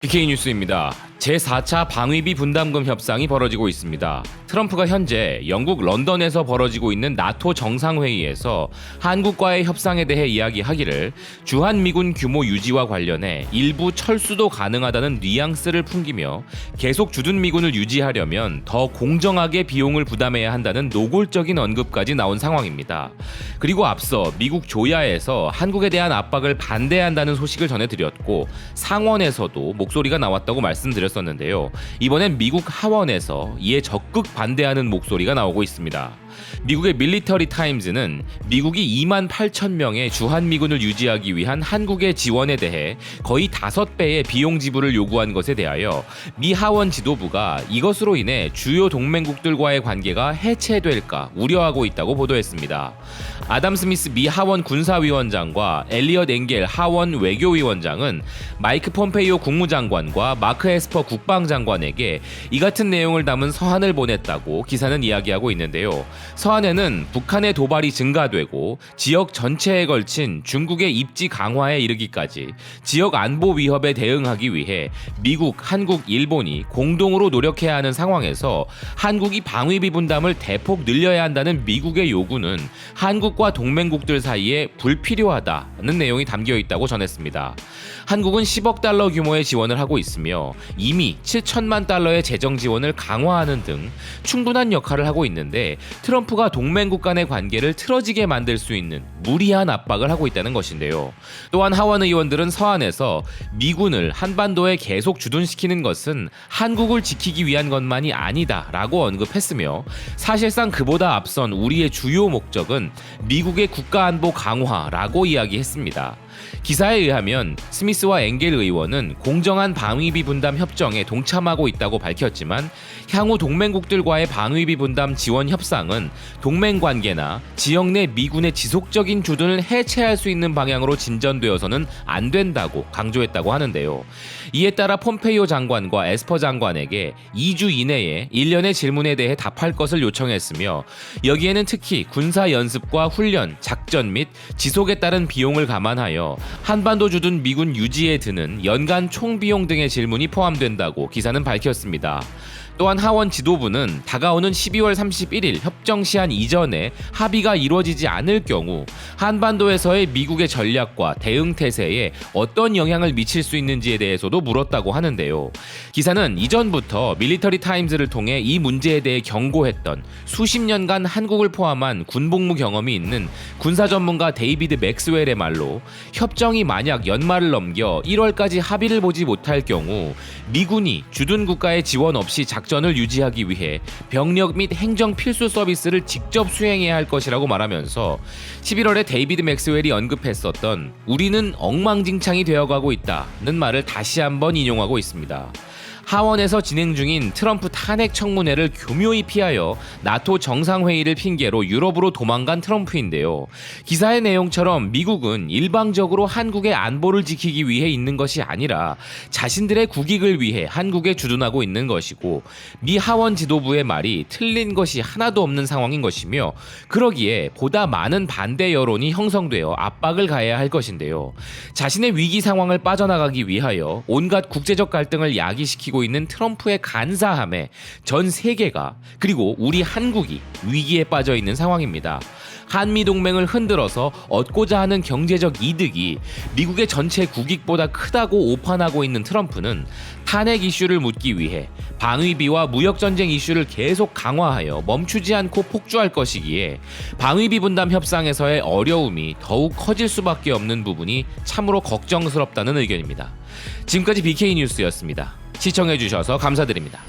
BK 뉴스입니다. 제4차 방위비 분담금 협상이 벌어지고 있습니다. 트럼프가 현재 영국 런던에서 벌어지고 있는 나토 정상회의에서 한국과의 협상에 대해 이야기하기를 주한미군 규모 유지와 관련해 일부 철수도 가능하다는 뉘앙스를 풍기며 계속 주둔미군을 유지하려면 더 공정하게 비용을 부담해야 한다는 노골적인 언급까지 나온 상황입니다. 그리고 앞서 미국 조야에서 한국에 대한 압박을 반대한다는 소식을 전해드렸고 상원에서도 목소리가 나왔다고 말씀드렸었는데요. 이번엔 미국 하원에서 이에 적극 반대하는 목소리가 나오고 있습니다. 미국의 밀리터리 타임즈는 미국이 28,000명의 주한미군을 유지하기 위한 한국의 지원에 대해 거의 5배의 비용 지불을 요구한 것에 대하여 미 하원 지도부가 이것으로 인해 주요 동맹국들과의 관계가 해체될까 우려하고 있다고 보도했습니다. 아담 스미스 미 하원 군사위원장과 엘리엇 엥겔 하원 외교위원장은 마이크 폼페이오 국무장관과 마크 에스퍼 국방장관에게 이 같은 내용을 담은 서한을 보냈다고 기사는 이야기하고 있는데요. 서한에는 북한의 도발이 증가되고 지역 전체에 걸친 중국의 입지 강화에 이르기까지 지역 안보 위협에 대응하기 위해 미국, 한국, 일본이 공동으로 노력해야 하는 상황에서 한국이 방위비 분담을 대폭 늘려야 한다는 미국의 요구는 한국과 동맹국들 사이에 불필요하다는 내용이 담겨 있다고 전했습니다. 한국은 10억 달러 규모의 지원을 하고 있으며 이미 7천만 달러의 재정 지원을 강화하는 등 충분한 역할을 하고 있는데 트럼프가 동맹국 간의 관계를 틀어지게 만들 수 있는 무리한 압박을 하고 있다는 것인데요. 또한 하원 의원들은 서한에서 미군을 한반도에 계속 주둔시키는 것은 한국을 지키기 위한 것만이 아니다라고 언급했으며 사실상 그보다 앞선 우리의 주요 목적은 미국의 국가안보 강화라고 이야기했습니다. 기사에 의하면 스미스와 엥겔 의원은 공정한 방위비 분담 협정에 동참하고 있다고 밝혔지만 향후 동맹국들과의 방위비 분담 지원 협상은 동맹 관계나 지역 내 미군의 지속적인 주둔을 해체할 수 있는 방향으로 진전되어서는 안 된다고 강조했다고 하는데요. 이에 따라 폼페이오 장관과 에스퍼 장관에게 2주 이내에 일련의 질문에 대해 답할 것을 요청했으며 여기에는 특히 군사 연습과 훈련, 작전 및 지속에 따른 비용을 감안하여 한반도 주둔 미군 유지에 드는 연간 총비용 등의 질문이 포함된다고 기사는 밝혔습니다. 또한 하원 지도부는 다가오는 12월 31일 협정 시한 이전에 합의가 이루어지지 않을 경우 한반도에서의 미국의 전략과 대응 태세에 어떤 영향을 미칠 수 있는지에 대해서도 물었다고 하는데요. 기사는 이전부터 밀리터리 타임즈를 통해 이 문제에 대해 경고했던 수십 년간 한국을 포함한 군복무 경험이 있는 군사 전문가 데이비드 맥스웰의 말로 협정이 만약 연말을 넘겨 1월까지 합의를 보지 못할 경우 미군이 주둔 국가의 지원 없이 작전을 유지하기 위해 병력 및 행정 필수 서비스를 직접 수행해야 할 것이라고 말하면서 11월에 데이비드 맥스웰이 언급했었던 우리는 엉망진창이 되어가고 있다는 말을 다시 한번 인용하고 있습니다. 하원에서 진행 중인 트럼프 탄핵 청문회를 교묘히 피하여 나토 정상회의를 핑계로 유럽으로 도망간 트럼프인데요. 기사의 내용처럼 미국은 일방적으로 한국의 안보를 지키기 위해 있는 것이 아니라 자신들의 국익을 위해 한국에 주둔하고 있는 것이고 미 하원 지도부의 말이 틀린 것이 하나도 없는 상황인 것이며 그러기에 보다 많은 반대 여론이 형성되어 압박을 가해야 할 것인데요. 자신의 위기 상황을 빠져나가기 위하여 온갖 국제적 갈등을 야기시키고 있는 트럼프의 간사함에 전 세계가 그리고 우리 한국이 위기에 빠져 있는 상황입니다. 한미 동맹을 흔들어서 얻고자 하는 경제적 이득이 미국의 전체 국익보다 크다고 오판하고 있는 트럼프는 탄핵 이슈를 묻기 위해 방위비와 무역전쟁 이슈를 계속 강화하여 멈추지 않고 폭주할 것이기에 방위비 분담 협상에서의 어려움이 더욱 커질 수밖에 없는 부분이 참으로 걱정스럽다는 의견입니다. 지금까지 BK 뉴스였습니다. 시청해주셔서 감사드립니다.